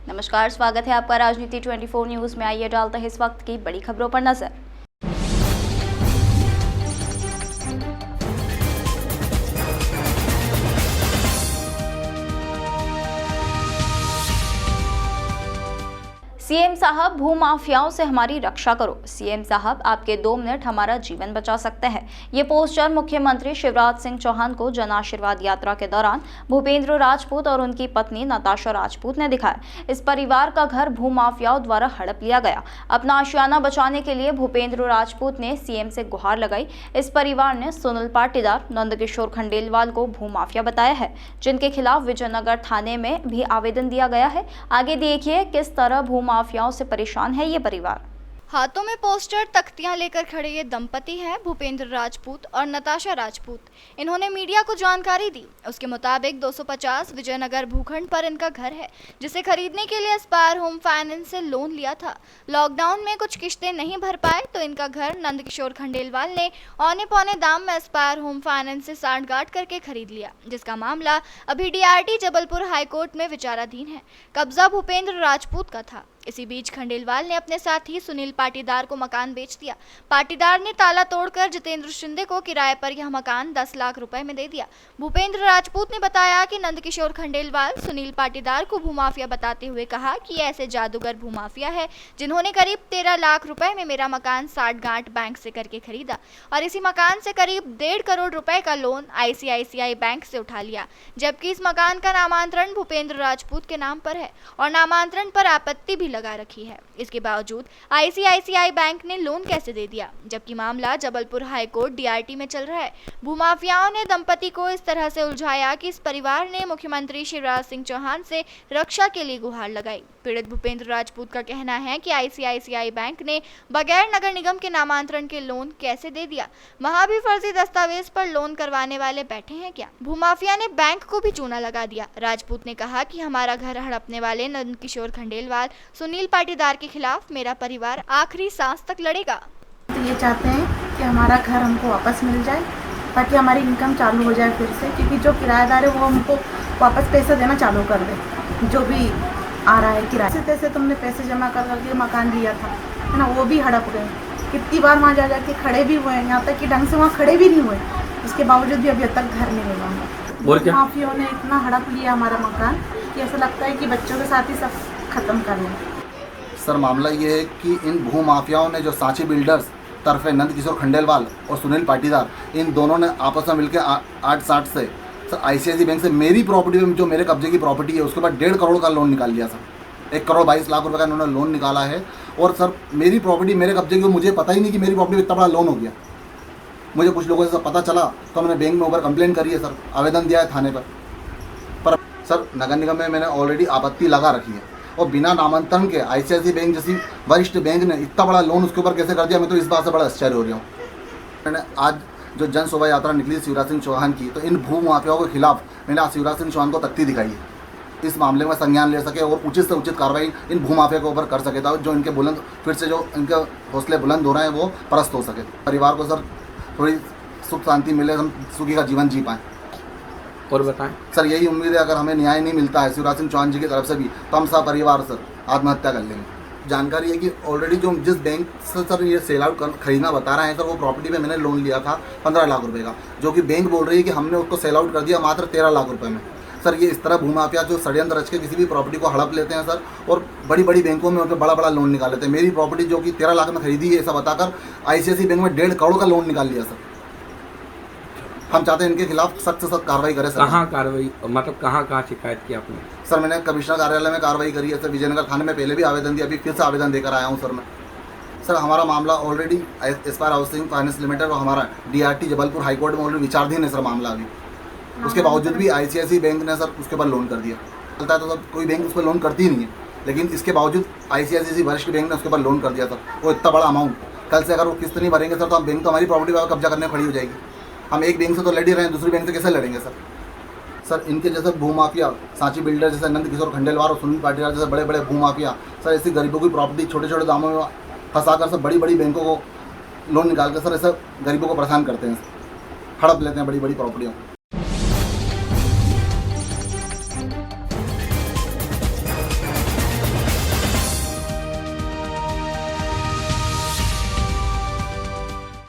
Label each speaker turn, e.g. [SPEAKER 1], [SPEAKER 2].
[SPEAKER 1] नमस्कार, स्वागत है आपका राजनीति 24 न्यूज में। आइए डालते हैं इस वक्त की बड़ी खबरों पर नजर। सीएम साहब, भू माफियाओं से हमारी रक्षा करो। सीएम साहब, आपके 2 मिनट हमारा जीवन बचा सकते हैं। ये पोस्टर मुख्यमंत्री शिवराज सिंह चौहान को जन आशीर्वाद यात्रा के दौरान भूपेंद्र राजपूत और उनकी पत्नी नताशा राजपूत ने दिखाया। इस परिवार का घर भू माफियाओं द्वारा हड़प लिया गया। अपना आशियाना बचाने के लिए भूपेंद्र राजपूत ने सीएम से गुहार लगाई। इस परिवार ने सुनील पाटीदार, नंदकिशोर खंडेलवाल को भू माफिया बताया है, जिनके खिलाफ विजयनगर थाने में भी आवेदन दिया गया है। आगे देखिए किस तरह भू माफियाओं से परेशान है ये परिवार।
[SPEAKER 2] हाथों में पोस्टर तख्तियां लेकर खड़े ये दंपति हैं भूपेंद्र राजपूत और नताशा राजपूत। इन्होंने मीडिया को जानकारी दी। उसके मुताबिक 250 विजयनगर भूखंड पर इनका घर है, जिसे खरीदने के लिए एस्पायर होम फाइनेंस से लोन लिया था। लॉकडाउन में कुछ किश्तें नहीं भर पाए तो इनका घर नंदकिशोर खंडेलवाल ने औने पौने दाम में एस्पायर होम फाइनेंस से सांठगांठ करके खरीद लिया, जिसका मामला अभी डीआरटी जबलपुर हाईकोर्ट में विचाराधीन है। कब्जा भूपेंद्र राजपूत का था। इसी बीच खंडेलवाल ने अपने साथी सुनील पाटीदार को मकान बेच दिया। पाटीदार ने ताला तोड़कर जितेंद्र शिंदे को किराए पर यह मकान 10 लाख रुपए में दे दिया। भूपेंद्र राजपूत ने बताया कि नंदकिशोर खंडेलवाल सुनील पाटीदार को भूमाफिया बताते हुए कहा कि ऐसे जादूगर भूमाफिया है जिन्होंने करीब 13 लाख रुपए में मेरा मकान सांठगांठ बैंक से करके खरीदा और इसी मकान से करीब 1.5 करोड़ रुपए का लोन ICICI बैंक से उठा लिया, जबकि इस मकान का नामांतरण भूपेंद्र राजपूत के नाम पर है और नामांतरण पर आपत्ति भी लगा रखी है। इसके बावजूद ICICI बैंक ने लोन कैसे दे दिया, जबकि मामला जबलपुर हाईकोर्ट DRT में चल रहा है। भूमाफियाओं ने दंपति को इस तरह से उलझाया कि इस परिवार ने मुख्यमंत्री शिवराज सिंह चौहान से रक्षा के लिए गुहार लगाई। पीड़ित भूपेंद्र राजपूत का कहना है कि ICICI बैंक ने बगैर नगर निगम के नामांतरण के लोन कैसे दे दिया। वहां भी फर्जी दस्तावेज पर लोन करवाने वाले बैठे हैं क्या। भूमाफिया ने बैंक को भी चूना लगा दिया। राजपूत ने कहा कि हमारा घर हड़पने वाले नंदकिशोर खंडेलवाल, सुनील पाटीदार के खिलाफ मेरा परिवार आखिरी सांस तक लड़ेगा।
[SPEAKER 3] तो ये चाहते हैं कि हमारा घर हमको वापस मिल जाए ताकि हमारी इनकम चालू हो जाए फिर से, क्योंकि जो किराएदार है वो हमको वापस पैसा देना चालू कर दे। जो भी आ रहा है किराए से तुमने पैसे जमा कर करके मकान लिया था, है ना, वो भी हड़प गए। कितनी बार वहाँ जा के खड़े भी हुए हैं, यहाँ तक कि ढंग से वहाँ खड़े भी नहीं हुए। इसके बावजूद भी अभी तक घर नहीं मिला। माफियों ने इतना हड़प लिया हमारा मकान कि ऐसा लगता है कि बच्चों के साथ ही सब खत्म कर लें।
[SPEAKER 4] सर, मामला ये है कि इन भू माफियाओं ने जो सांची बिल्डर्स तरफे नंदकिशोर खंडेलवाल और सुनील पाटीदार, इन दोनों ने आपस में मिलकर 8-60 से सर ICICI बैंक से मेरी प्रॉपर्टी में जो मेरे कब्जे की प्रॉपर्टी है उसके बाद 1.5 करोड़ का लोन निकाल लिया सर। 1 करोड़ 22 लाख रुपए का इन्होंने लोन निकाला है। और सर मेरी प्रॉपर्टी मेरे कब्जे की, मुझे पता ही नहीं कि मेरी प्रॉपर्टी में इतना बड़ा लोन हो गया। मुझे कुछ लोगों से पता चला तो मैंने बैंक में ऊपर कंप्लेंट करी है सर, आवेदन दिया है थाने पर सर नगर निगम में मैंने ऑलरेडी आपत्ति लगा रखी है। और बिना नामांतरण के ICICI बैंक जैसी वरिष्ठ बैंक ने इतना बड़ा लोन उसके ऊपर कैसे कर दिया, मैं तो इस बात से बड़ा आश्चर्य हो रहा हूँ। मैंने आज जो जन शोभा यात्रा निकली शिवराज सिंह चौहान की, तो इन भू माफियाओं के खिलाफ मैंने आज शिवराज सिंह चौहान को तख्ती दिखाई है, इस मामले में संज्ञान ले सके और उचित से उचित कार्रवाई इन भू माफिया के ऊपर कर सके था। जो इनके बुलंद फिर से जो इनके हौसले बुलंद हो रहे हैं वो परस्त हो सके। परिवार को सर थोड़ी सुख शांति मिले, हम सुखी का जीवन जी पाएँ।
[SPEAKER 5] और बताएं
[SPEAKER 4] सर, यही उम्मीद है, अगर हमें न्याय नहीं मिलता है शिवराज सिंह चौहान जी की तरफ से भी, तो हम सब परिवार सर आत्महत्या कर लेंगे। जानकारी है कि ऑलरेडी जो जिस बैंक से सर ये सेल आउट खरीदना बता रहे हैं सर, वो प्रॉपर्टी पे मैंने लोन लिया था 15 लाख रुपए का, जो कि बैंक बोल रही है कि हमने उसको सेल आउट कर दिया मात्र 13 लाख रुपए में। सर ये इस तरह भूमाफिया जो षड्यंत्र रच के किसी भी प्रॉपर्टी को हड़प लेते हैं सर, और बड़ी बड़ी बैंकों में उनके बड़ा बड़ा लोन निकाल लेते हैं। मेरी प्रॉपर्टी जो कि 13 लाख में खरीदी है ऐसा बताकर ICICI बैंक में 1.5 करोड़ का लोन निकाल लिया सर। हम चाहते हैं इनके खिलाफ सख्त से सख्त कार्रवाई करें सर।
[SPEAKER 5] कहाँ कार्रवाई, मतलब कहाँ शिकायत की आपने?
[SPEAKER 4] सर मैंने कमिश्नर कार्यालय में कार्रवाई करी है सर, विजयनगर थाने में पहले भी आवेदन दिया, अभी फिर से आवेदन देकर आया हूँ सर मैं। सर हमारा मामला already Aspire housing finance limited और हमारा DRT जबलपुर हाईकोर्ट में ऑलरेडी विचाराधीन है सर मामला अभी। उसके बावजूद भी ICICI बैंक ने सर उसके ऊपर लोन कर दिया। चलता है तो सर कोई बैंक उस पर लोन करती ही नहीं है, लेकिन इसके बावजूद ICICI वरिष्ठ बैंक ने उसके ऊपर लोन कर दिया सर, वो इतना बड़ा अमाउंट। कल से अगर वो किस्त नहीं भरेंगे सर तो हम बैंक तो हमारी प्रॉपर्टी पर कब्जा करने खड़ी हो जाएगी। हम एक बैंक से तो लड़ ही रहे हैं, दूसरी बैंक से कैसे लड़ेंगे सर। सर इनके जैसे भूमाफिया, सांची बिल्डर जैसे नंदकिशोर खंडेलवाल और सुनील पाटीदार जैसे बड़े बड़े भूमाफिया सर ऐसी गरीबों की प्रॉपर्टी छोटे छोटे दामों में फंसाकर सर बड़ी बड़ी बैंकों को लोन निकाल कर सर ऐसे गरीबों को परेशान करते हैं, हड़प लेते हैं बड़ी बड़ी प्रॉपर्टियों।